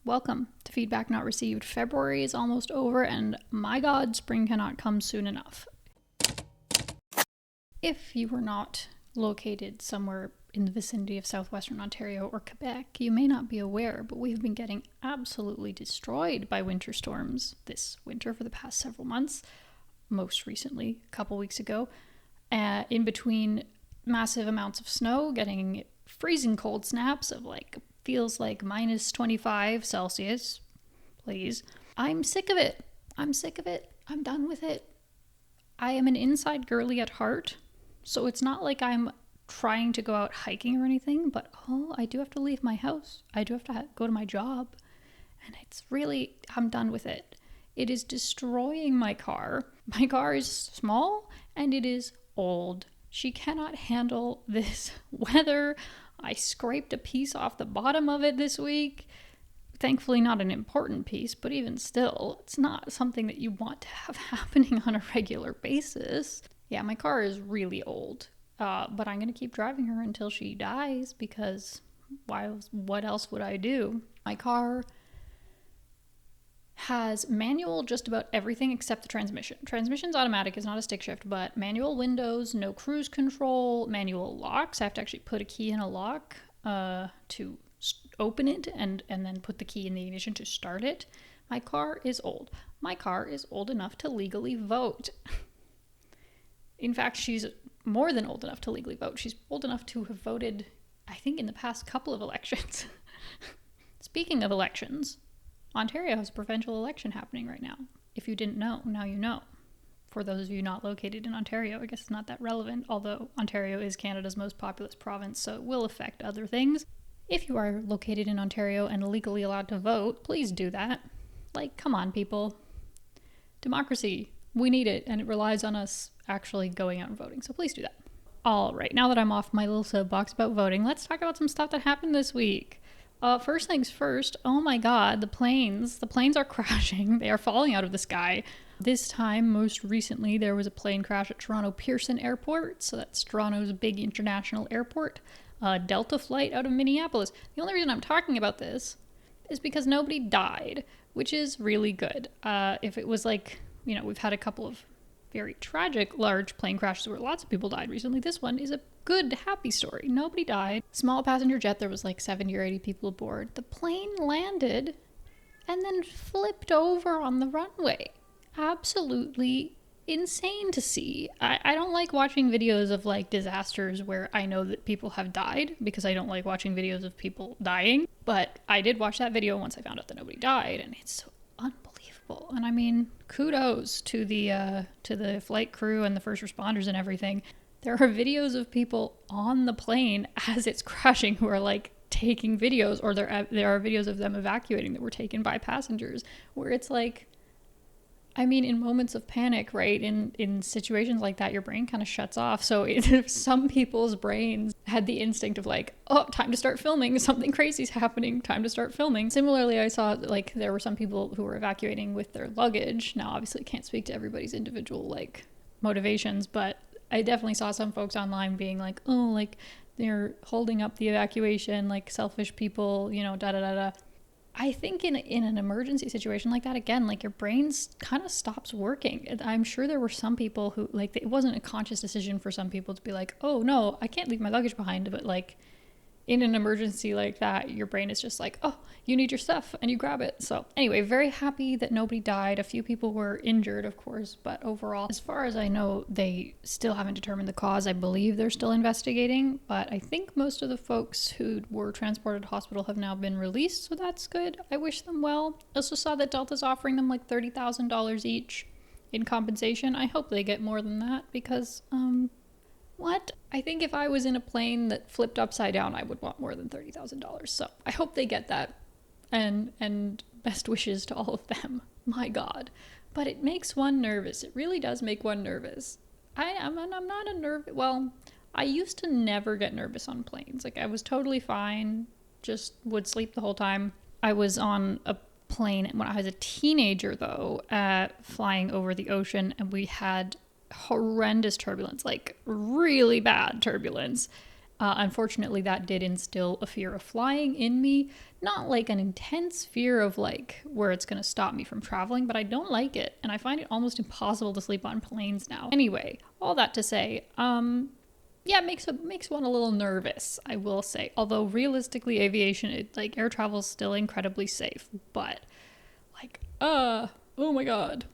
Welcome to Feedback Not Received. February is almost over, and my God, spring cannot come soon enough. If you were not located somewhere in the vicinity of southwestern Ontario or Quebec, you may not be aware, but we've been getting absolutely destroyed by winter storms this winter for the past several months. Most recently, a couple weeks ago, in between massive amounts of snow, getting freezing cold snaps of feels like minus 25 Celsius. Please. I'm sick of it. I'm done with it. I am an inside girly at heart, so it's not like I'm trying to go out hiking or anything, but I do have to leave my house. I do have to go to my job, and I'm done with it. It is destroying my car. My car is small and it is old. She cannot handle this weather. I scraped a piece off the bottom of it this week. Thankfully not an important piece, but even still, it's not something that you want to have happening on a regular basis. Yeah, my car is really old, but I'm going to keep driving her until she dies because what else would I do? My car has manual just about everything except the transmission. Transmission's automatic, it's not a stick shift, but manual windows, no cruise control, manual locks. I have to actually put a key in a lock to open it and then put the key in the ignition to start it. My car is old. My car is old enough to legally vote. In fact, she's more than old enough to legally vote. She's old enough to have voted, I think, in the past couple of elections. Speaking of elections, Ontario has a provincial election happening right now. If you didn't know, now you know. For those of you not located in Ontario, I guess it's not that relevant, although Ontario is Canada's most populous province, so it will affect other things. If you are located in Ontario and legally allowed to vote, please do that. Come on, people. Democracy, we need it, and it relies on us actually going out and voting, so please do that. All right, now that I'm off my little soapbox about voting, let's talk about some stuff that happened this week. First things first, oh my God, the planes are crashing. They are falling out of the sky. This time, most recently, there was a plane crash at Toronto Pearson Airport. So that's Toronto's big international airport. Delta flight out of Minneapolis. The only reason I'm talking about this is because nobody died, which is really good. If it was we've had a couple of very tragic large plane crashes where lots of people died recently. This one is a good, happy story. Nobody died. Small passenger jet, there was 70 or 80 people aboard. The plane landed and then flipped over on the runway. Absolutely insane to see. I don't like watching videos of disasters where I know that people have died because I don't like watching videos of people dying. But I did watch that video once I found out that nobody died, and it's so unbelievable. And I mean, kudos to the flight crew and the first responders and everything. There are videos of people on the plane as it's crashing who are taking videos, or there are videos of them evacuating that were taken by passengers, where it's in moments of panic, right? In situations like that, your brain kind of shuts off. So some people's brains had the instinct of time to start filming. Something crazy's happening. Time to start filming. Similarly, I saw there were some people who were evacuating with their luggage. Now, obviously, can't speak to everybody's individual motivations, but I definitely saw some folks online being they're holding up the evacuation, selfish people, da-da-da-da. I think in an emergency situation like that, again, your brain kind of stops working. I'm sure there were some people who, it wasn't a conscious decision for some people to be oh, no, I can't leave my luggage behind. But, in an emergency like that, your brain is just oh, you need your stuff, and you grab it. So anyway, very happy that nobody died. A few people were injured, of course, but overall, as far as I know, they still haven't determined the cause. I believe they're still investigating, but I think most of the folks who were transported to hospital have now been released, so that's good. I wish them well. I also saw that Delta's offering them $30,000 each in compensation. I hope they get more than that because, what? I think if I was in a plane that flipped upside down, I would want more than $30,000. So I hope they get that. And best wishes to all of them. My God. But it makes one nervous. It really does make one nervous. I'm not a nervous... Well, I used to never get nervous on planes. I was totally fine. Just would sleep the whole time. I was on a plane when I was a teenager, though, flying over the ocean, and we had horrendous turbulence, really bad turbulence, Unfortunately, that did instill a fear of flying in me. Not like an intense fear of like where it's going to stop me from traveling, but I don't like it. And I find it almost impossible to sleep on planes now. Anyway, all that to say, yeah, it makes one a little nervous, I will say. Although realistically, aviation, like air travel is still incredibly safe. But like, oh my God.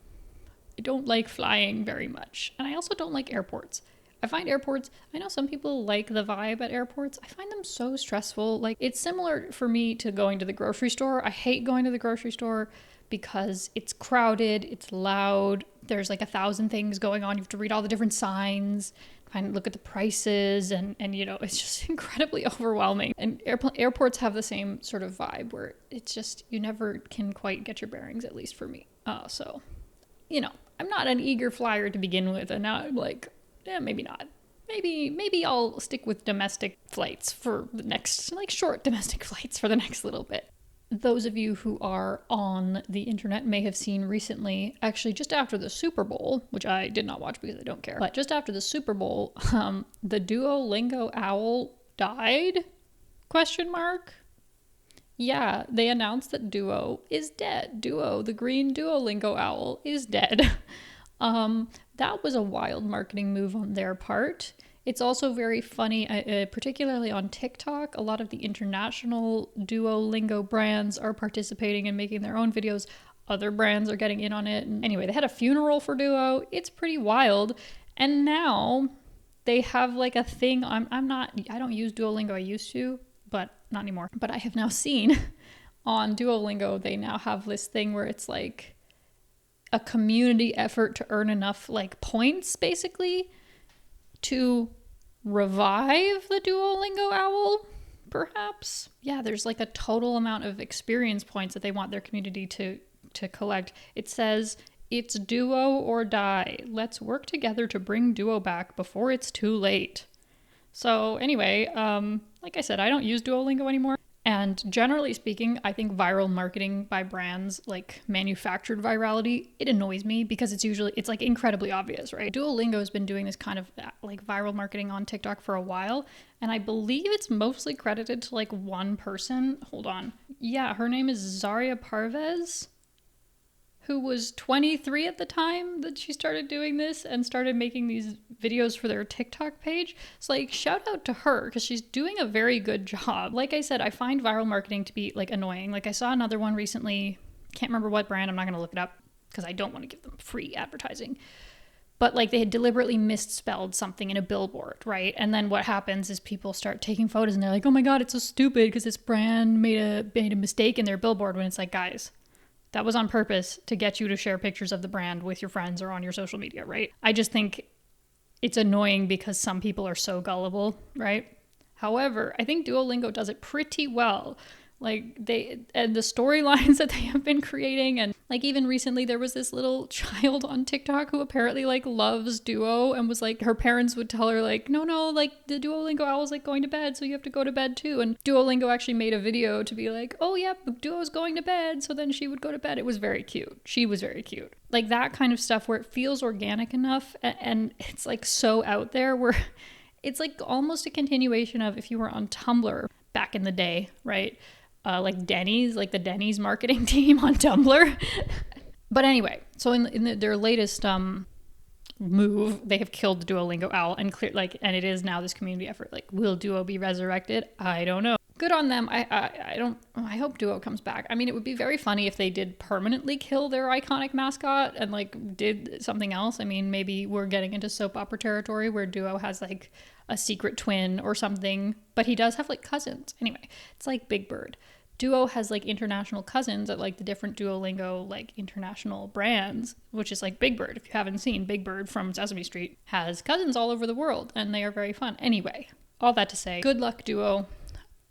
I don't like flying very much. And I also don't like airports. I find airports, I know some people like the vibe at airports. I find them so stressful. Like, it's similar for me to going to the grocery store. I hate going to the grocery store because it's crowded, it's loud, there's like 1,000 things going on. You have to read all the different signs, look at the prices, and you know, it's just incredibly overwhelming. And airports have the same sort of vibe where it's just, you never can quite get your bearings, at least for me. So, you know, I'm not an eager flyer to begin with, and now I'm like, yeah, maybe not. Maybe I'll stick with domestic flights for the next, like short domestic flights for the next little bit. Those of you who are on the internet may have seen recently, actually just after the Super Bowl, which I did not watch because I don't care, but just after the Super Bowl, the Duolingo owl died? Question mark. Yeah, they announced that Duo is dead. Duo, the green Duolingo owl, is dead. That was a wild marketing move on their part. It's also very funny, particularly on TikTok. A lot of the international Duolingo brands are participating and making their own videos. Other brands are getting in on it. And anyway, they had a funeral for Duo. It's pretty wild. And now they have like a thing. I don't use Duolingo. I used to, but not anymore. But I have now seen on Duolingo, they now have this thing where it's like a community effort to earn enough like points, basically, to revive the Duolingo owl, perhaps. Yeah, there's like a total amount of experience points that they want their community to collect. It says, "It's Duo or die. Let's work together to bring Duo back before it's too late." So anyway, like I said, I don't use Duolingo anymore. And generally speaking, I think viral marketing by brands, like manufactured virality, it annoys me because it's like incredibly obvious, right? Duolingo has been doing this kind of like viral marketing on TikTok for a while, and I believe it's mostly credited to like one person. Hold on. Yeah, her name is Zaria Parvez, who was 23 at the time that she started doing this and started making these videos for their TikTok page. So like, shout out to her because she's doing a very good job. Like I said, I find viral marketing to be like annoying. Like I saw another one recently, can't remember what brand, I'm not gonna look it up because I don't want to give them free advertising. But like they had deliberately misspelled something in a billboard, right? And then what happens is people start taking photos and they're like, oh my God, it's so stupid because this brand made a mistake in their billboard, when it's like, guys, that was on purpose to get you to share pictures of the brand with your friends or on your social media, right? I just think it's annoying because some people are so gullible, right? However, I think Duolingo does it pretty well. Like the storylines that they have been creating, and like even recently there was this little child on TikTok who apparently like loves Duo and was like, her parents would tell her like, no, like the Duolingo owl's like going to bed, so you have to go to bed too. And Duolingo actually made a video to be like, oh yeah, Duo's going to bed, so then she would go to bed. It was very cute. She was very cute. Like that kind of stuff where it feels organic enough and it's like so out there, where it's like almost a continuation of if you were on Tumblr back in the day, right? Like Denny's, like the Denny's marketing team on Tumblr. But anyway, so in their latest move, they have killed the Duolingo owl and and it is now this community effort. Like, will Duo be resurrected? I don't know. Good on them. I hope Duo comes back. I mean, it would be very funny if they did permanently kill their iconic mascot and like did something else. I mean, maybe we're getting into soap opera territory where Duo has like a secret twin or something, but he does have like cousins. Anyway, it's like Big Bird. Duo has like international cousins at like the different Duolingo like international brands, which is like Big Bird. If you haven't seen Big Bird from Sesame Street, has cousins all over the world and they are very fun. Anyway, all that to say, good luck Duo.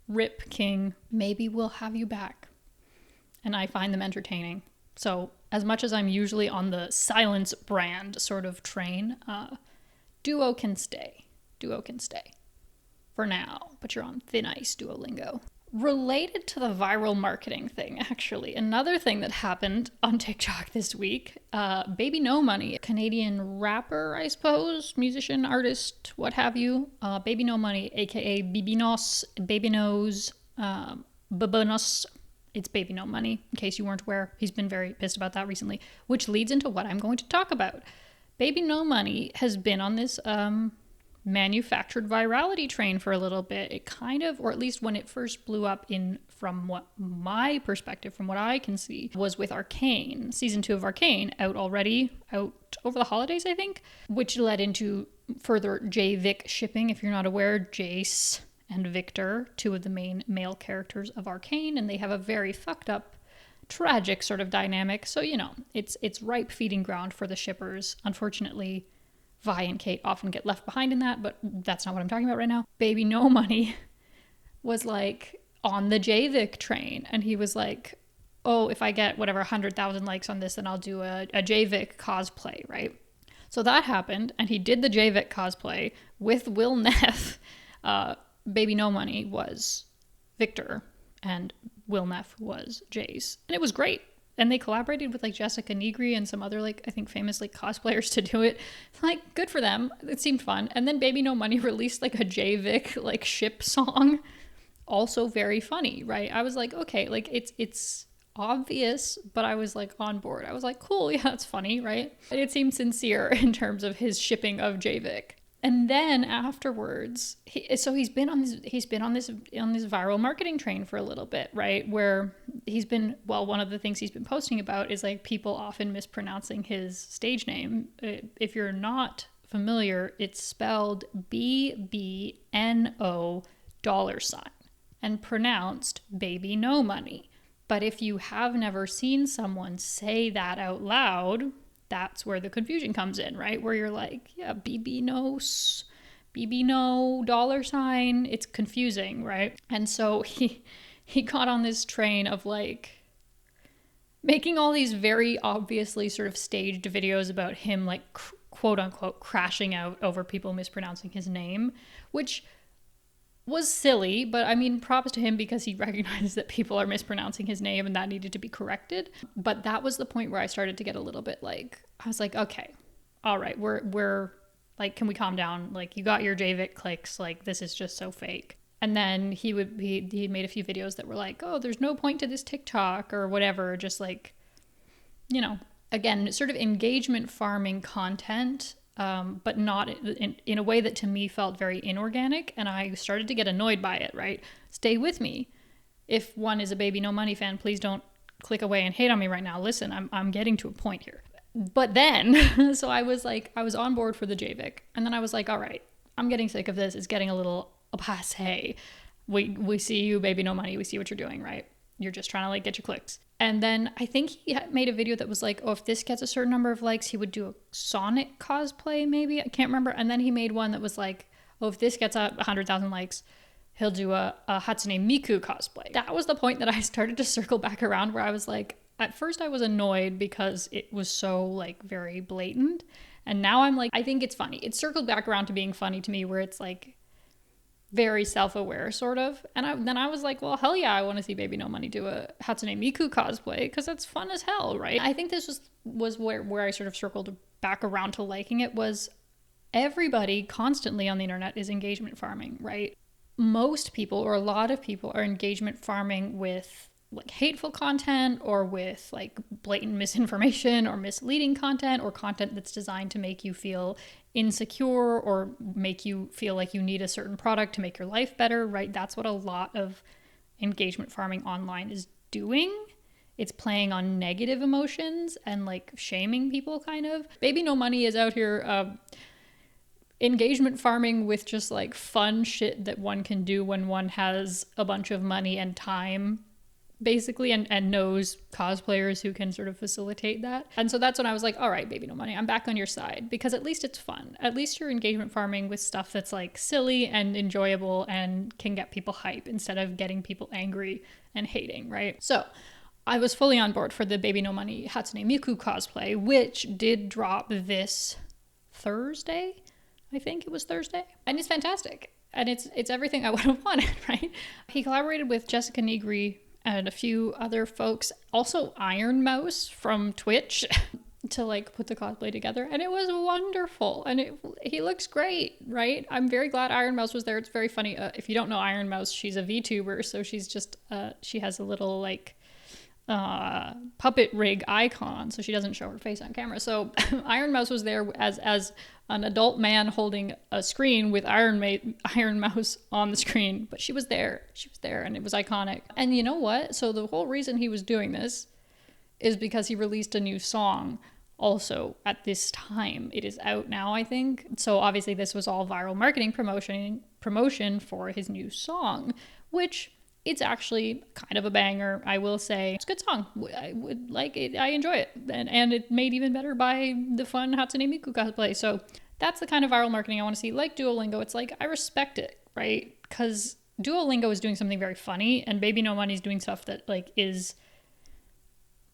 Rip King. Maybe we'll have you back. And I find them entertaining. So as much as I'm usually on the silence brand sort of train, Duo can stay. Duo can stay. For now. But you're on thin ice, Duolingo. Related to the viral marketing thing, actually, another thing that happened on TikTok this week, Baby No Money, Canadian rapper, I suppose, musician, artist, what have you. Baby No Money, aka Bibinos, Baby Nose, Babonos. It's Baby No Money, in case you weren't aware. He's been very pissed about that recently, which leads into what I'm going to talk about. Baby No Money has been on this manufactured virality train for a little bit. It kind of, or at least when it first blew up from what my perspective, from what I can see, was with Arcane. Season 2 of Arcane out over the holidays, I think, which led into further J-Vic shipping. If you're not aware, Jace and Victor, two of the main male characters of Arcane, and they have a very fucked up, tragic sort of dynamic. So, it's ripe feeding ground for the shippers. Unfortunately, Vi and Kate often get left behind in that, but that's not what I'm talking about right now. Baby No Money was like on the J-Vic train, and he was like, oh, if I get whatever 100,000 likes on this, then I'll do a J-Vic cosplay, right? So that happened, and he did the J-Vic cosplay with Will Neff. Baby No Money was Victor, and Will Neff was Jace, and it was great. And they collaborated with like Jessica Negri and some other like, I think, famous like cosplayers to do it. Like, good for them. It seemed fun. And then Baby No Money released like a J-Vic like ship song. Also very funny, right? I was like, okay, like it's obvious, but I was like on board. I was like, cool, yeah, that's funny, right? It seemed sincere in terms of his shipping of J-Vic. And then afterwards, he's been on this viral marketing train for a little bit, right? Where one of the things he's been posting about is like people often mispronouncing his stage name. If you're not familiar, it's spelled BBNO $, and pronounced Baby No Money. But if you have never seen someone say that out loud, that's where the confusion comes in, right? Where you're like, yeah, BB no $, it's confusing, right? And so he got on this train of like making all these very obviously sort of staged videos about him like quote unquote crashing out over people mispronouncing his name, which was silly, but I mean, props to him because he recognized that people are mispronouncing his name and that needed to be corrected. But that was the point where I started to get a little bit like, I was like, okay, all right, we're like, can we calm down? Like, you got your J-Vic clicks, like, this is just so fake. And then he made a few videos that were like, oh, there's no point to this TikTok or whatever, just like, again, sort of engagement farming content, but not in a way that to me felt very inorganic. And I started to get annoyed by it, right? Stay with me. If one is a Baby No Money fan, please don't click away and hate on me right now. Listen, I'm getting to a point here. But then, so I was on board for the J-Vic. And then I was like, all right, I'm getting sick of this. It's getting a little passé. We see you, Baby No Money. We see what you're doing, right? You're just trying to like get your clicks. And then I think he made a video that was like, oh, if this gets a certain number of likes, he would do a Sonic cosplay, maybe. I can't remember. And then he made one that was like, oh, if this gets 100,000 likes, he'll do a Hatsune Miku cosplay. That was the point that I started to circle back around where I was like, at first I was annoyed because it was so like very blatant. And now I'm like, I think it's funny. It circled back around to being funny to me where it's like very self-aware sort of. And then I was like, well, hell yeah, I want to see Baby No Money do a Hatsune Miku cosplay because that's fun as hell, right? I think this was where I sort of circled back around to liking it, was everybody constantly on the internet is engagement farming, right? Most people, or a lot of people, are engagement farming with like hateful content or with like blatant misinformation or misleading content or content that's designed to make you feel insecure or make you feel like you need a certain product to make your life better, right? That's what a lot of engagement farming online is doing. It's playing on negative emotions and like shaming people kind of. Baby No Money is out here engagement farming with just like fun shit that one can do when one has a bunch of money and time, basically, and knows cosplayers who can sort of facilitate that. And so that's when I was like, all right, Baby No Money, I'm back on your side, because at least it's fun. At least you're engagement farming with stuff that's like silly and enjoyable and can get people hype instead of getting people angry and hating, right? So I was fully on board for the Baby No Money Hatsune Miku cosplay, which did drop this Thursday. I think it was Thursday. And it's fantastic. and it's everything I would have wanted, right? He collaborated with Jessica Negri and a few other folks, also Iron Mouse from Twitch, to like put the cosplay together, and it was wonderful, and he looks great, right? I'm very glad Iron Mouse was there. It's very funny. If you don't know Iron Mouse, she's a VTuber, so she's just she has a little like puppet rig icon, so she doesn't show her face on camera. So Iron Mouse was there as an adult man holding a screen with Iron Mouse on the screen, but she was there, and it was iconic. And you know what? So the whole reason he was doing this is because he released a new song also at this time. It is out now, I think. So obviously this was all viral marketing promotion for his new song, which it's actually kind of a banger, I will say. It's a good song. I would like it. I enjoy it. And it made even better by the fun Hatsune Miku cosplay. So that's the kind of viral marketing I want to see. Like Duolingo, it's like, I respect it, right? Because Duolingo is doing something very funny, and Baby No Money is doing stuff that like is,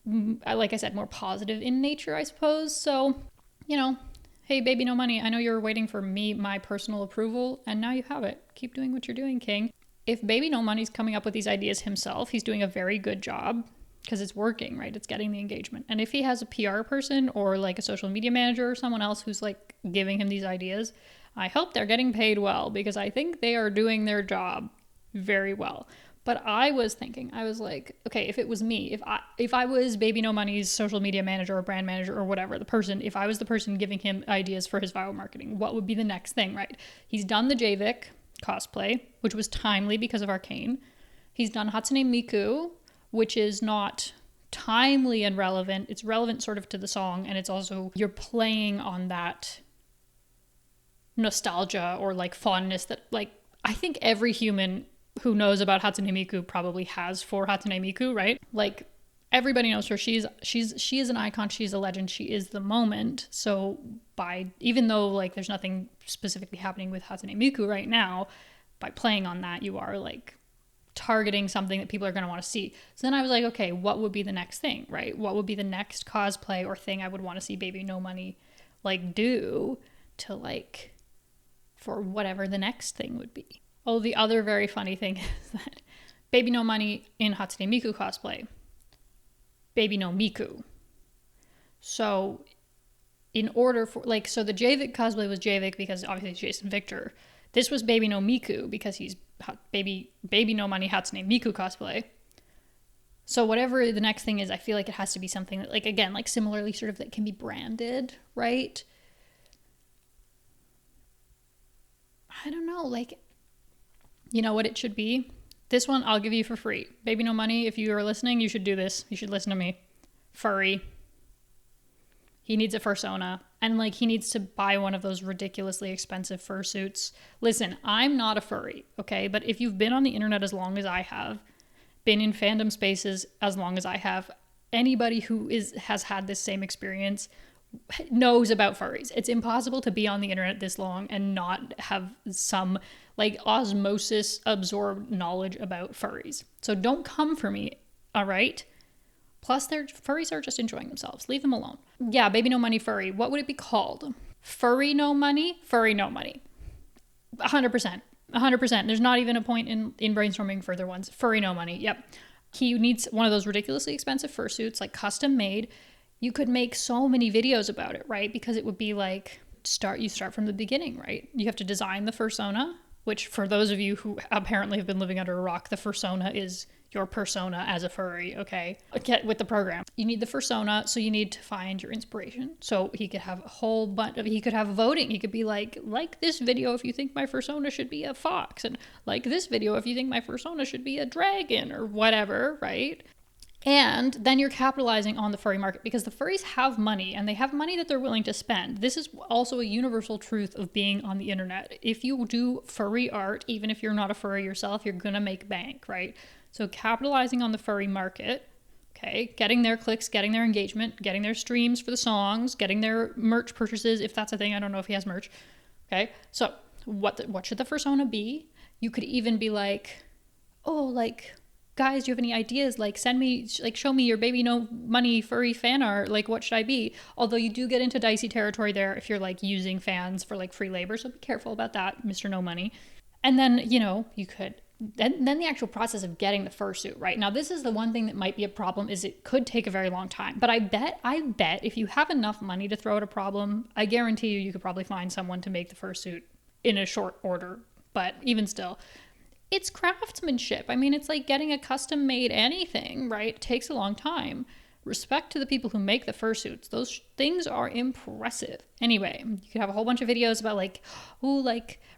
like I said, more positive in nature, I suppose. So, you know, hey, Baby No Money, I know you were waiting for my personal approval, and now you have it. Keep doing what you're doing, King. If Baby No Money's coming up with these ideas himself, he's doing a very good job, because it's working, right? It's getting the engagement. And if he has a PR person or like a social media manager or someone else who's like giving him these ideas, I hope they're getting paid well, because I think they are doing their job very well. But I was thinking, I was like, okay, if it was me, if I was Baby No Money's social media manager or brand manager or whatever, if I was the person giving him ideas for his viral marketing, what would be the next thing, right? He's done the Javik cosplay, which was timely because of Arcane. He's done Hatsune Miku, which is not timely and relevant. It's relevant sort of to the song, and it's also, you're playing on that nostalgia or like fondness that like I think every human who knows about Hatsune Miku probably has for Hatsune Miku, right? Like everybody knows her. She is an icon. She's a legend. She is the moment. So even though like there's nothing specifically happening with Hatsune Miku right now, by playing on that, you are like targeting something that people are going to want to see. So then I was like, okay, what would be the next thing, right? What would be the next cosplay or thing I would want to see Baby No Money like do to like, for whatever the next thing would be. Oh, the other very funny thing is that Baby No Money in Hatsune Miku cosplay, Baby No Miku. So in order for like, so the Javik cosplay was Javik because obviously it's Jason Victor. This was Baby No Miku because he's Baby No Money Hatsune Miku cosplay. So whatever the next thing is, I feel like it has to be something that like, again, like similarly sort of that can be branded, right? I don't know, like, you know what it should be? This one I'll give you for free. Baby No Money, if you are listening, you should do this. You should listen to me. Furry. He needs a fursona. And like he needs to buy one of those ridiculously expensive fursuits. Listen, I'm not a furry, okay? But if you've been on the internet as long as I have, been in fandom spaces as long as I have, anybody who has had this same experience knows about furries. It's impossible to be on the internet this long and not have some like osmosis absorbed knowledge about furries. So don't come for me, all right? Plus, their furries are just enjoying themselves. Leave them alone. Yeah, Baby No Money furry. What would it be called? Furry No Money? Furry No Money. 100%. 100%. There's not even a point in brainstorming further ones. Furry No Money. Yep. He needs one of those ridiculously expensive fursuits, like custom made. You could make so many videos about it, right? Because it would be like, you start from the beginning, right? You have to design the fursona, which for those of you who apparently have been living under a rock, the fursona is your persona as a furry, okay? Get with the program. You need the fursona, so you need to find your inspiration. So he could have a whole bunch of, he could have voting. He could be like this video if you think my fursona should be a fox, and like this video if you think my fursona should be a dragon, or whatever, right? And then you're capitalizing on the furry market, because the furries have money, and they have money that they're willing to spend. This is also a universal truth of being on the internet. If you do furry art, even if you're not a furry yourself, you're gonna make bank, right? So capitalizing on the furry market, okay, getting their clicks, getting their engagement, getting their streams for the songs, getting their merch purchases, if that's a thing. I don't know if he has merch. Okay, so what should the fursona be? You could even be like, oh, like, guys, do you have any ideas? Like, send me, like, show me your Baby No Money furry fan art. Like, what should I be? Although you do get into dicey territory there if you're like using fans for like free labor, so be careful about that, Mr. No Money. And then, you could, then the actual process of getting the fursuit, right? Now, this is the one thing that might be a problem, is it could take a very long time. But I bet if you have enough money to throw at a problem, I guarantee you could probably find someone to make the fursuit in a short order. But even still, it's craftsmanship. I mean, it's like getting a custom made anything, right? It takes a long time. Respect to the people who make the fursuits. Those things are impressive. Anyway, you could have a whole bunch of videos about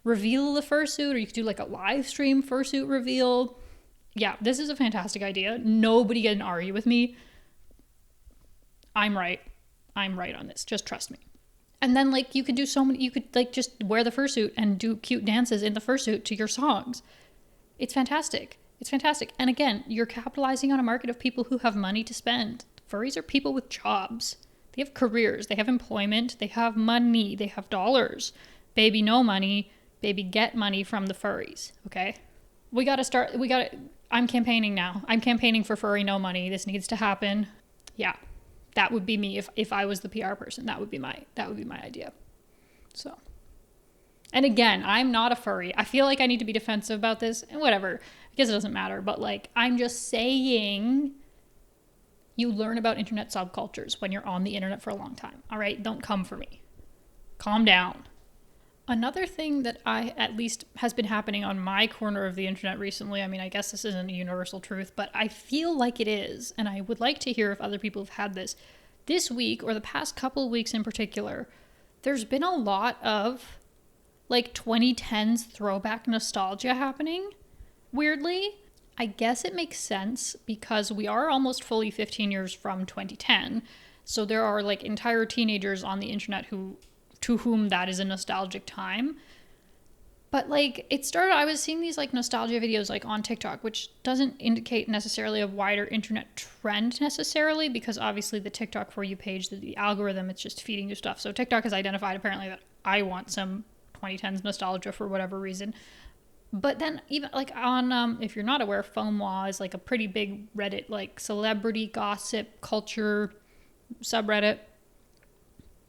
reveal the fursuit, or you could do like a live stream fursuit reveal. Yeah, this is a fantastic idea. Nobody can argue with me. I'm right. I'm right on this. Just trust me. And then you could do you could just wear the fursuit and do cute dances in the fursuit to your songs. It's fantastic. It's fantastic. And again, you're capitalizing on a market of people who have money to spend. Furries are people with jobs. They have careers. They have employment. They have money. They have dollars. Baby, no money. Baby, get money from the furries. Okay? I'm campaigning now. I'm campaigning for furry no money. This needs to happen. Yeah. That would be me if I was the PR person. That would be my idea. So. And again, I'm not a furry. I feel like I need to be defensive about this, and whatever. I guess it doesn't matter, but I'm just saying, you learn about internet subcultures when you're on the internet for a long time. All right? Don't come for me. Calm down. Another thing that at least has been happening on my corner of the internet recently, I mean, I guess this isn't a universal truth, but I feel like it is, and I would like to hear if other people have had this week, or the past couple of weeks in particular. There's been a lot of 2010s throwback nostalgia happening, weirdly. I guess it makes sense because we are almost fully 15 years from 2010. So there are entire teenagers on the internet to whom that is a nostalgic time. But it started, I was seeing these nostalgia videos on TikTok, which doesn't indicate necessarily a wider internet trend necessarily, because obviously the TikTok For You page, the algorithm, it's just feeding you stuff. So TikTok has identified apparently that I want some 2010s nostalgia for whatever reason. But then even on, if you're not aware, FOMWA is a pretty big Reddit, celebrity gossip culture subreddit.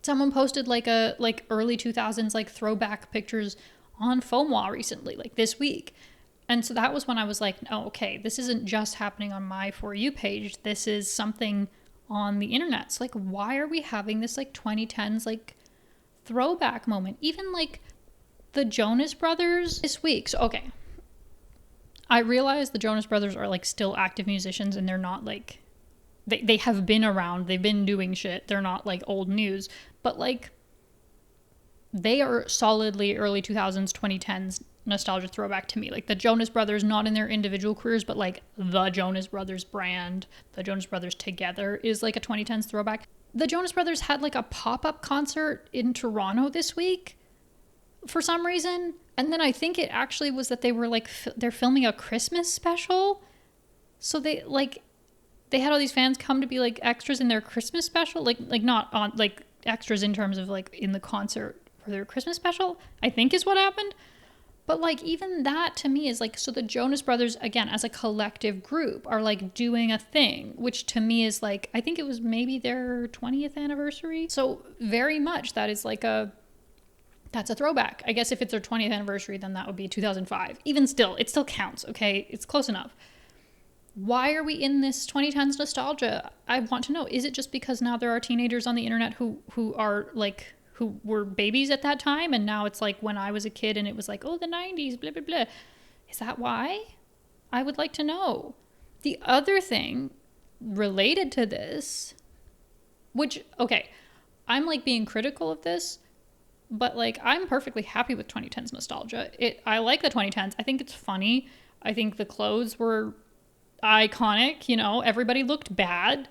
Someone posted early 2000s throwback pictures on FOMWA recently, this week. And so that was when I was oh, okay, this isn't just happening on my For You page. This is something on the internet. So why are we having this 2010s throwback moment? Even the Jonas Brothers this week. So, okay. I realize the Jonas Brothers are still active musicians, and they're not they have been around. They've been doing shit. They're not old news, but they are solidly early 2000s, 2010s nostalgia throwback to me. The Jonas Brothers, not in their individual careers, but the Jonas Brothers brand, the Jonas Brothers together is a 2010s throwback. The Jonas Brothers had a pop-up concert in Toronto this week for some reason. And then I think it actually was that they were they're filming a Christmas special. So they had all these fans come to be extras in their Christmas special, not on extras in terms of in the concert for their Christmas special, I think is what happened. But even that to me is so the Jonas Brothers, again, as a collective group, are doing a thing, which to me is I think it was maybe their 20th anniversary. So very much that is that's a throwback. I guess if it's their 20th anniversary, then that would be 2005. Even still, it still counts, okay? It's close enough. Why are we in this 2010s nostalgia? I want to know. Is it just because now there are teenagers on the internet who are who were babies at that time, and now it's when I was a kid and it was oh, the 90s, blah, blah, blah. Is that why? I would like to know. The other thing related to this, which, okay, I'm being critical of this, but I'm perfectly happy with 2010s nostalgia. I like the 2010s. I think it's funny. I think the clothes were iconic. Everybody looked bad,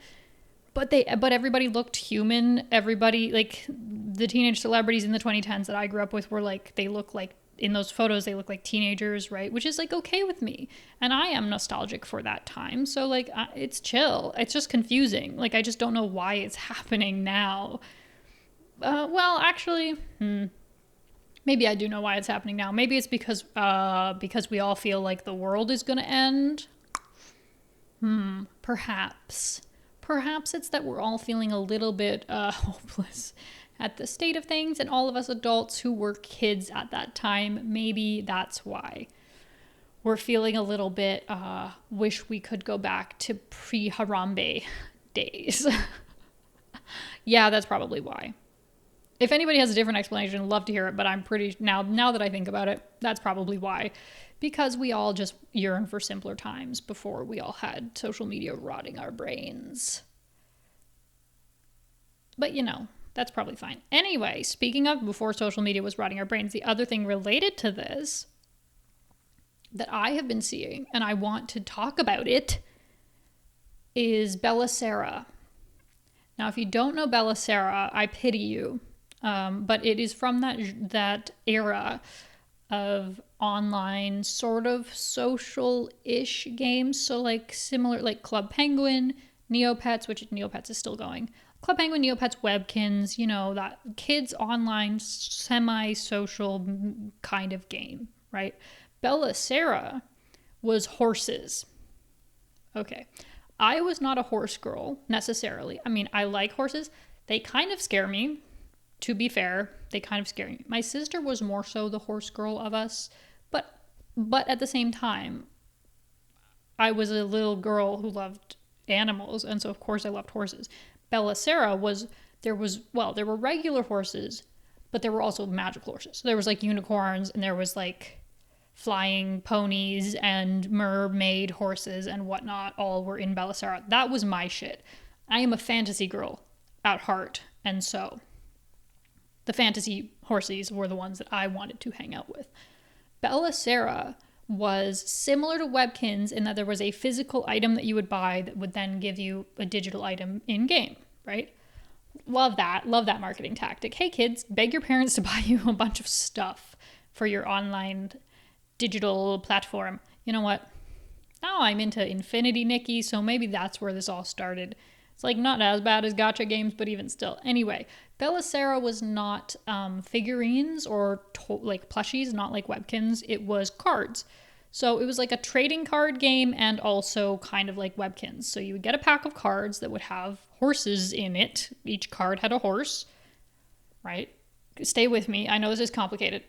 but everybody looked human. Everybody, the teenage celebrities in the 2010s that I grew up with were they look in those photos, they look like teenagers, right? Which is okay with me. And I am nostalgic for that time. So it's chill. It's just confusing. I just don't know why it's happening now. Well, actually, maybe I do know why it's happening now. Maybe it's because we all feel the world is going to end. Perhaps it's that we're all feeling a little bit hopeless at the state of things, and all of us adults who were kids at that time, maybe that's why we're feeling a little bit wish we could go back to pre-Harambe days. Yeah, that's probably why. If anybody has a different explanation, I'd love to hear it, but I'm pretty, now that I think about it, that's probably why. Because we all just yearn for simpler times before we all had social media rotting our brains. But that's probably fine. Anyway, speaking of before social media was rotting our brains, the other thing related to this that I have been seeing, and I want to talk about it, is Bella Sara. Now, if you don't know Bella Sara, I pity you. But it is from that era of online sort of social-ish games. So like similar, like Club Penguin, Neopets, which Neopets is still going. Club Penguin, Neopets, Webkins, that kids online semi-social kind of game, right? Bella Sara was horses. Okay. I was not a horse girl necessarily. I mean, I like horses. They kind of scare me. To be fair, they kind of scare me. My sister was more so the horse girl of us, but at the same time, I was a little girl who loved animals, and so of course I loved horses. Bella Sara there were regular horses, but there were also magical horses. So there was like unicorns, and there was like flying ponies and mermaid horses and whatnot, all were in Bella Sara. That was my shit. I am a fantasy girl at heart, and so the fantasy horses were the ones that I wanted to hang out with. Bella Sara was similar to Webkins in that there was a physical item that you would buy that would then give you a digital item in-game, right? Love that marketing tactic. Hey kids, beg your parents to buy you a bunch of stuff for your online digital platform. You know what? Now I'm into Infinity Nikki, so maybe that's where this all started. It's like not as bad as gacha games, but even still. Anyway, Bella Sara was not figurines or like plushies, not like Webkins. It was cards. So it was like a trading card game and also kind of like Webkins. So you would get a pack of cards that would have horses in it. Each card had a horse, right? Stay with me. I know this is complicated.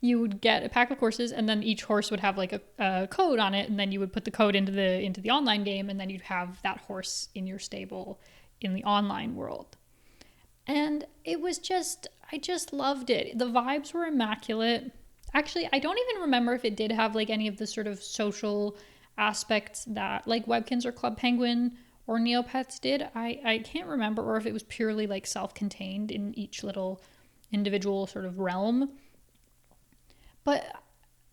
You would get a pack of horses, and then each horse would have like a code on it, and then you would put the code into the online game, and then you'd have that horse in your stable in the online world. And it was I just loved it. The vibes were immaculate. Actually, I don't even remember if it did have like any of the sort of social aspects that like Webkins or Club Penguin or Neopets did. I can't remember, or if it was purely like self-contained in each little individual sort of realm. But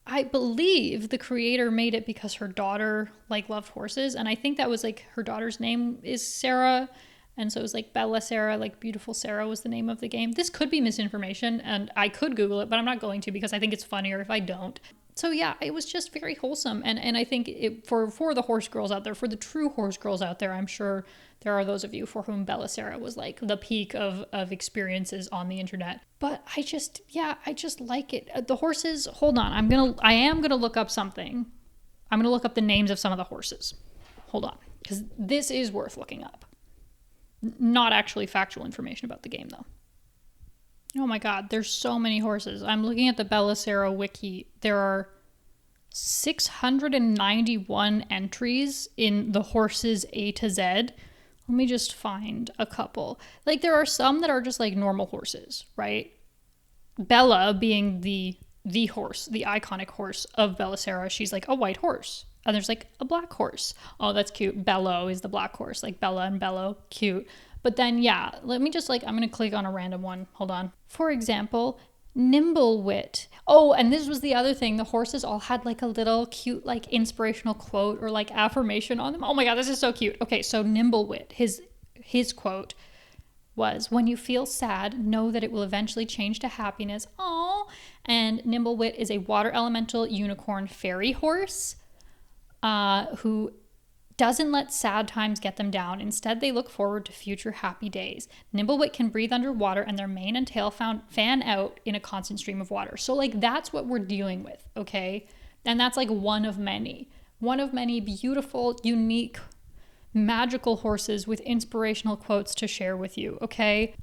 I believe the creator made it because her daughter like loved horses, and I think that was like her daughter's name is Sarah, and so it was like Bella Sara, like beautiful Sarah was the name of the game. This could be misinformation, and I could Google it, but I'm not going to because I think it's funnier if I don't. So yeah, it was just very wholesome, and I think for the horse girls out there, for the true horse girls out there, I'm sure there are those of you for whom Bella Sara was like the peak of experiences on the internet. But I just like it. The horses, hold on, I am gonna look up something. I'm gonna look up the names of some of the horses. Hold on, because this is worth looking up. Not actually factual information about the game though. Oh my god, there's so many horses. I'm looking at the Bella Sara wiki. There are 691 entries in the horses A to Z. Let me just find a couple. Like there are some that are just like normal horses, right? Bella being the horse, the iconic horse of Bella Sara. She's like a white horse. And there's like a black horse. Oh, that's cute. Bello is the black horse, like Bella and Bello. Cute. But then, yeah, let me just I'm going to click on a random one. Hold on. For example, Nimblewit. Oh, and this was the other thing. The horses all had like a little cute, like inspirational quote or like affirmation on them. Oh my God, this is so cute. Okay, so Nimblewit, his quote was, "When you feel sad, know that it will eventually change to happiness." Aww. And Nimblewit is a water elemental unicorn fairy horse who doesn't let sad times get them down. Instead, they look forward to future happy days. Nimblewit can breathe underwater, and their mane and tail fan out in a constant stream of water. So like that's what we're dealing with, okay? And that's like one of many beautiful, unique, magical horses with inspirational quotes to share with you, okay?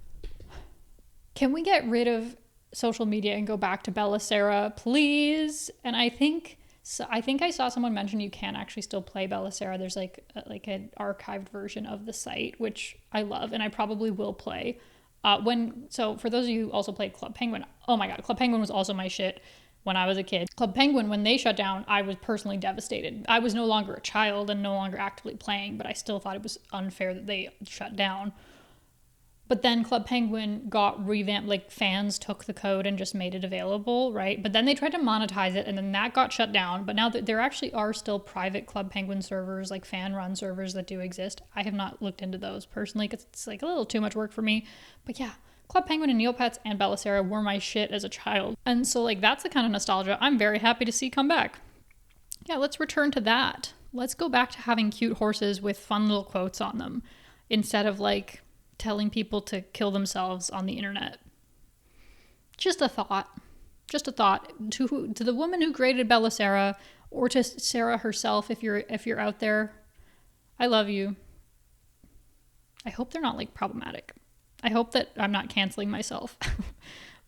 Can we get rid of social media and go back to Belisara, please? And I think I saw someone mention you can actually still play Belisara. There's like an archived version of the site, which I love, and I probably will play. So for those of you who also played Club Penguin, oh my god, Club Penguin was also my shit when I was a kid. Club Penguin, when they shut down, I was personally devastated. I was no longer a child and no longer actively playing, but I still thought it was unfair that they shut down. But then Club Penguin got revamped, like fans took the code and just made it available, right? But then they tried to monetize it and then that got shut down. But now that there actually are still private Club Penguin servers, like fan-run servers that do exist. I have not looked into those personally because it's like a little too much work for me. But yeah, Club Penguin and Neopets and Belisara were my shit as a child. And so like that's the kind of nostalgia I'm very happy to see come back. Yeah, let's return to that. Let's go back to having cute horses with fun little quotes on them instead of like telling people to kill themselves on the internet. Just a thought. Just a thought to the woman who created Belisara, or to Sarah herself if you're out there. I love you. I hope they're not like problematic. I hope that I'm not canceling myself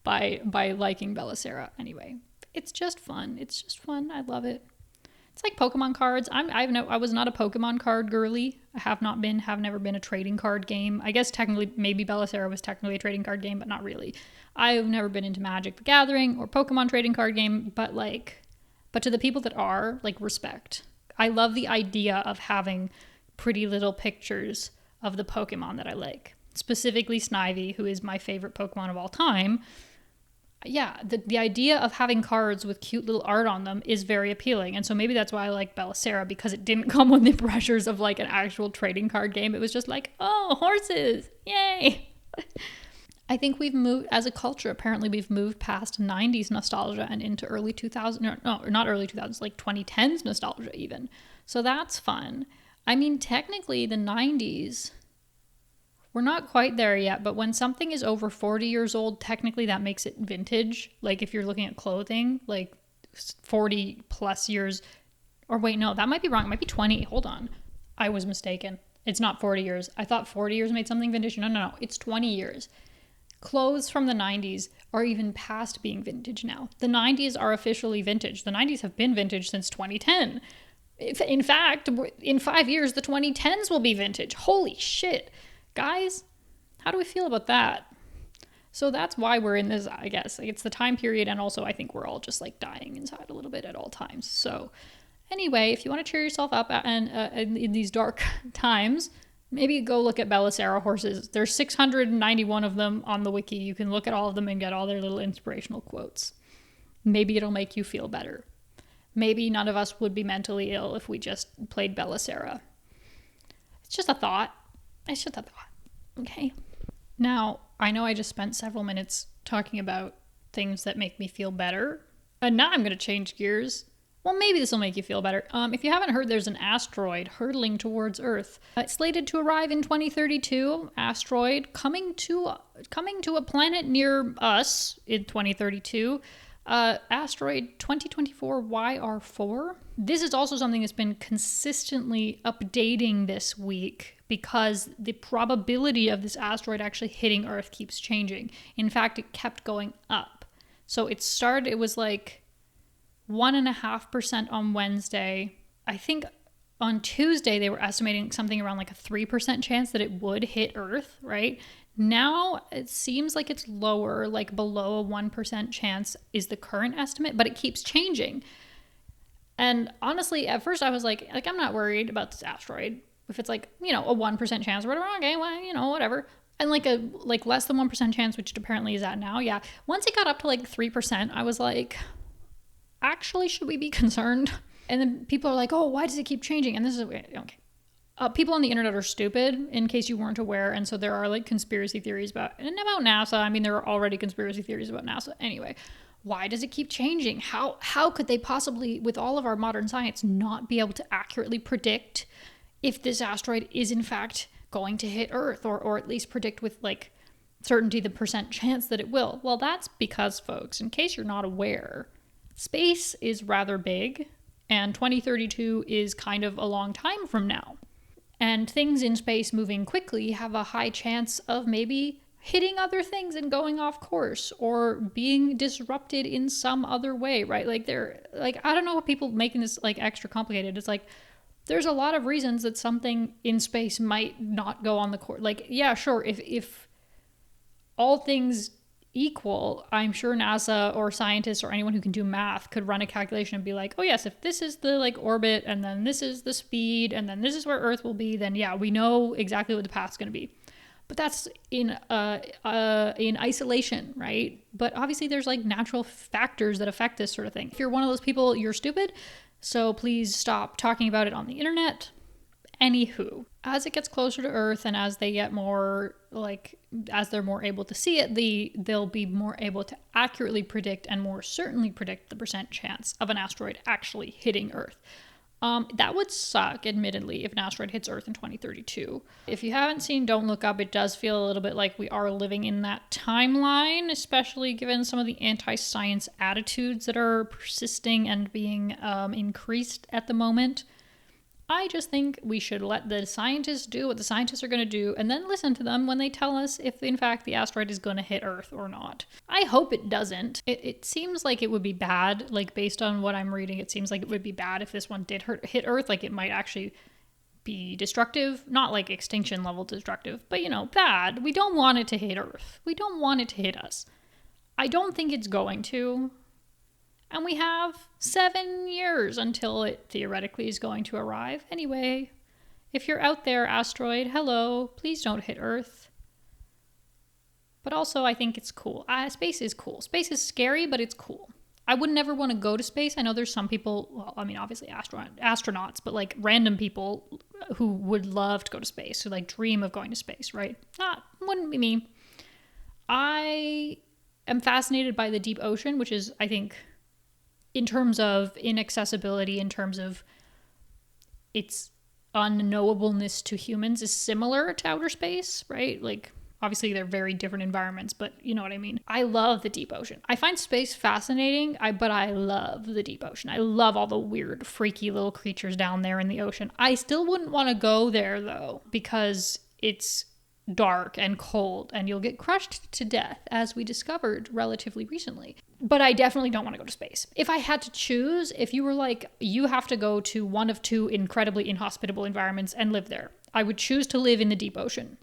by liking Belisara. Anyway, it's just fun. It's just fun. I love it. It's like Pokemon cards. I was not a Pokemon card girly. I have never been a trading card game. I guess technically, maybe Belisara was technically a trading card game, but not really. I've never been into Magic the Gathering or Pokemon trading card game, but to the people that are, like, respect. I love the idea of having pretty little pictures of the Pokemon that I like. Specifically Snivy, who is my favorite Pokemon of all time. Yeah, the idea of having cards with cute little art on them is very appealing. And so maybe that's why I like Belisara, because it didn't come with the pressures of like an actual trading card game. It was just like, oh, horses, yay. I think we've moved, as a culture, apparently we've moved past 90s nostalgia and into early 2000s, no, not early 2000s, like 2010s nostalgia even. So that's fun. I mean, technically the 90s... We're not quite there yet, but when something is over 40 years old, technically that makes it vintage. Like if you're looking at clothing, like 40 plus years, or wait, no, that might be wrong. It might be 20. Hold on. I was mistaken. It's not 40 years. I thought 40 years made something vintage. No. It's 20 years. Clothes from the 90s are even past being vintage now. The 90s are officially vintage. The 90s have been vintage since 2010. In fact, in 5 years, the 2010s will be vintage. Holy shit. Guys, how do we feel about that? So that's why we're in this, I guess. Like, it's the time period, and also I think we're all just like dying inside a little bit at all times. So anyway, if you want to cheer yourself up and in these dark times, maybe go look at Belisara horses. There's 691 of them on the wiki. You can look at all of them and get all their little inspirational quotes. Maybe it'll make you feel better. Maybe none of us would be mentally ill if we just played Belisara. It's just a thought. It's just a thought. Okay. Now, I know I just spent several minutes talking about things that make me feel better. And now I'm going to change gears. Well, maybe this will make you feel better. If you haven't heard, there's an asteroid hurtling towards Earth. It's slated to arrive in 2032. Asteroid coming to a planet near us in 2032. Asteroid 2024 YR4. This is also something that's been consistently updating this week because the probability of this asteroid actually hitting Earth keeps changing. In fact, it kept going up. So it was like 1.5% on Wednesday. I think on Tuesday they were estimating something around like a 3% chance that it would hit Earth, right? Now it seems like it's lower, like below a 1% chance is the current estimate, but it keeps changing. And honestly, at first I was like I'm not worried about this asteroid. If it's like, a 1% chance or whatever, okay, well, whatever. And like a less than 1% chance, which it apparently is at now, yeah. Once it got up to like 3%, I was like, actually, should we be concerned? And then people are like, oh, why does it keep changing? And this is, okay. People on the internet are stupid, in case you weren't aware. And so there are like conspiracy theories about NASA. I mean, there are already conspiracy theories about NASA. Anyway, why does it keep changing? How could they possibly, with all of our modern science, not be able to accurately predict if this asteroid is in fact going to hit Earth, or at least predict with like certainty the percent chance that it will? Well, that's because, folks, in case you're not aware, space is rather big, and 2032 is kind of a long time from now. And things in space moving quickly have a high chance of maybe hitting other things and going off course or being disrupted in some other way, right? Like I don't know what people making this like extra complicated. It's like there's a lot of reasons that something in space might not go on the course. Like, yeah, sure, if all things equal, I'm sure NASA or scientists or anyone who can do math could run a calculation and be like, oh yes, if this is the like orbit and then this is the speed and then this is where Earth will be, then yeah, we know exactly what the path's going to be. But that's in isolation, right? But obviously there's like natural factors that affect this sort of thing. If you're one of those people, you're stupid. So please stop talking about it on the internet. Anywho, as it gets closer to Earth and as they get more as they're more able to see it, they'll be more able to accurately predict and more certainly predict the percent chance of an asteroid actually hitting Earth. That would suck, admittedly, if an asteroid hits Earth in 2032. If you haven't seen Don't Look Up, it does feel a little bit like we are living in that timeline, especially given some of the anti-science attitudes that are persisting and being increased at the moment. I just think we should let the scientists do what the scientists are going to do and then listen to them when they tell us if, in fact, the asteroid is going to hit Earth or not. I hope it doesn't. It seems like it would be bad. Like, based on what I'm reading, it seems like it would be bad if this one did hit Earth. Like, it might actually be destructive. Not like extinction level destructive, but, bad. We don't want it to hit Earth. We don't want it to hit us. I don't think it's going to. And we have 7 years until it theoretically is going to arrive. Anyway, if you're out there, asteroid, hello, please don't hit Earth. But also, I think it's cool. Space is cool. Space is scary, but it's cool. I would never want to go to space. I know there's some people, well, I mean, obviously astronauts, but like random people who would love to go to space, who like dream of going to space, right? Wouldn't be me. I am fascinated by the deep ocean, which is, I think, in terms of inaccessibility, in terms of its unknowableness to humans, is similar to outer space, right? Like, obviously they're very different environments, but you know what I mean. I love the deep ocean. I find space fascinating, but I love the deep ocean. I love all the weird, freaky little creatures down there in the ocean. I still wouldn't want to go there, though, because it's dark and cold and you'll get crushed to death, as we discovered relatively recently. But I definitely don't want to go to space. If I had to choose, if you were like, you have to go to one of two incredibly inhospitable environments and live there, I would choose to live in the deep ocean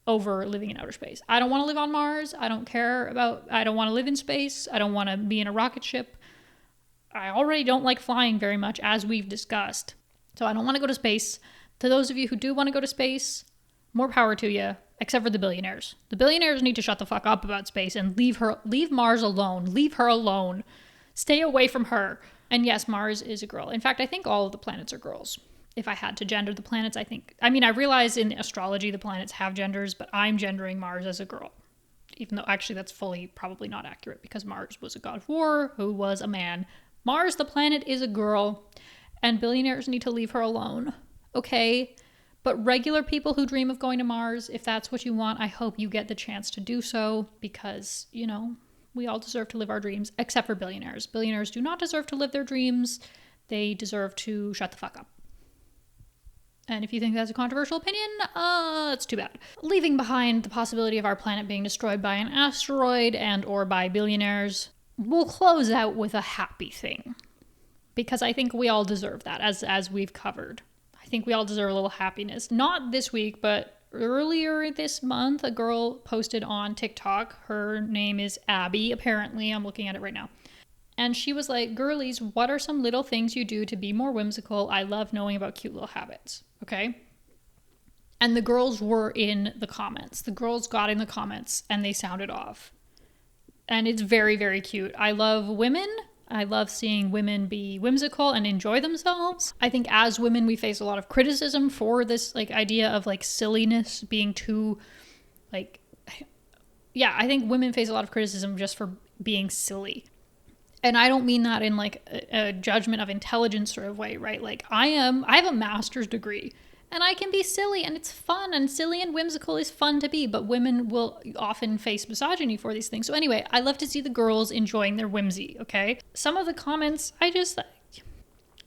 over living in outer space. I don't want to live on Mars. I don't want to live in space. I don't want to be in a rocket ship. I already don't like flying very much, as we've discussed. So I don't want to go to space. To those of you who do want to go to space, more power to you, except for the billionaires. The billionaires need to shut the fuck up about space and leave Mars alone. Leave her alone. Stay away from her. And yes, Mars is a girl. In fact, I think all of the planets are girls. If I had to gender the planets, I realize in astrology the planets have genders, but I'm gendering Mars as a girl. Even though actually that's fully probably not accurate, because Mars was a god of war who was a man. Mars, the planet, is a girl, and billionaires need to leave her alone. Okay? But regular people who dream of going to Mars, if that's what you want, I hope you get the chance to do so, because, we all deserve to live our dreams, except for billionaires. Billionaires do not deserve to live their dreams. They deserve to shut the fuck up. And if you think that's a controversial opinion, that's too bad. Leaving behind the possibility of our planet being destroyed by an asteroid and or by billionaires, we'll close out with a happy thing. Because I think we all deserve that, as we've covered. I think we all deserve a little happiness. Not this week, but earlier this month, a girl posted on TikTok. Her name is Abby, apparently. I'm looking at it right now. And she was like, girlies, what are some little things you do to be more whimsical? I love knowing about cute little habits. Okay? And the girls were in the comments. The girls got in the comments and they sounded off. And it's very, very cute. I love women. I love seeing women be whimsical and enjoy themselves. I think as women, we face a lot of criticism for this idea of silliness being too I think women face a lot of criticism just for being silly. And I don't mean that in a judgment of intelligence sort of way, right? I have a master's degree and I can be silly and it's fun, and silly and whimsical is fun to be, but women will often face misogyny for these things. So anyway, I love to see the girls enjoying their whimsy, okay? Some of the comments,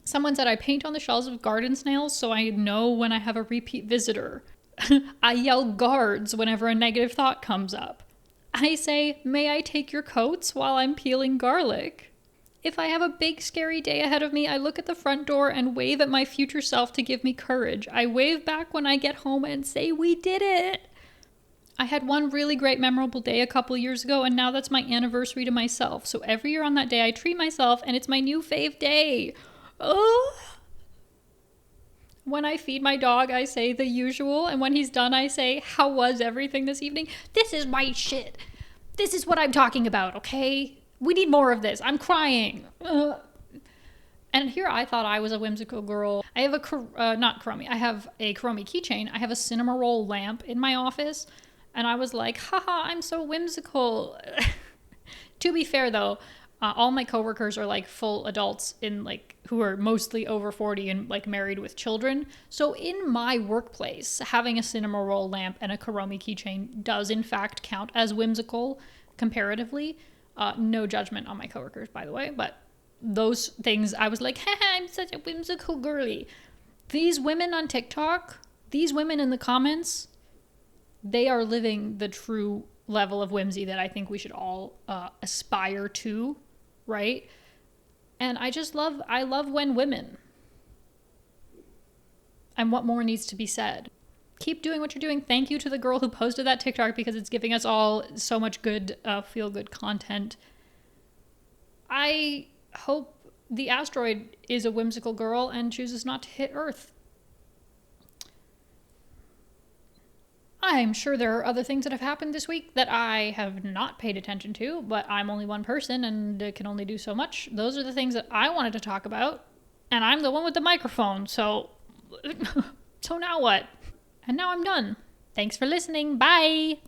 someone said, I paint on the shells of garden snails so I know when I have a repeat visitor. I yell guards whenever a negative thought comes up. I say, may I take your coats while I'm peeling garlic? If I have a big scary day ahead of me, I look at the front door and wave at my future self to give me courage. I wave back when I get home and say, we did it. I had one really great memorable day a couple years ago, and now that's my anniversary to myself. So every year on that day, I treat myself, and it's my new fave day. Oh. When I feed my dog, I say the usual, and when he's done, I say, how was everything this evening? This is my shit. This is what I'm talking about, okay? We need more of this. I'm crying. Ugh. And here I thought I was a whimsical girl. I have I have a Kuromi keychain. I have a cinema roll lamp in my office. And I was like, haha, I'm so whimsical. To be fair, though, all my coworkers are like full adults who are mostly over 40 and like married with children. So in my workplace, having a cinema roll lamp and a Kuromi keychain does in fact count as whimsical comparatively. No judgment on my coworkers, by the way, but those things I was like, haha, I'm such a whimsical girly. These women on TikTok, these women in the comments, they are living the true level of whimsy that I think we should all aspire to, right? And I love when women. And what more needs to be said? Keep doing what you're doing. Thank you to the girl who posted that TikTok because it's giving us all so much good, feel-good content. I hope the asteroid is a whimsical girl and chooses not to hit Earth. I'm sure there are other things that have happened this week that I have not paid attention to, but I'm only one person and can only do so much. Those are the things that I wanted to talk about, and I'm the one with the microphone, so now what? And now I'm done. Thanks for listening. Bye!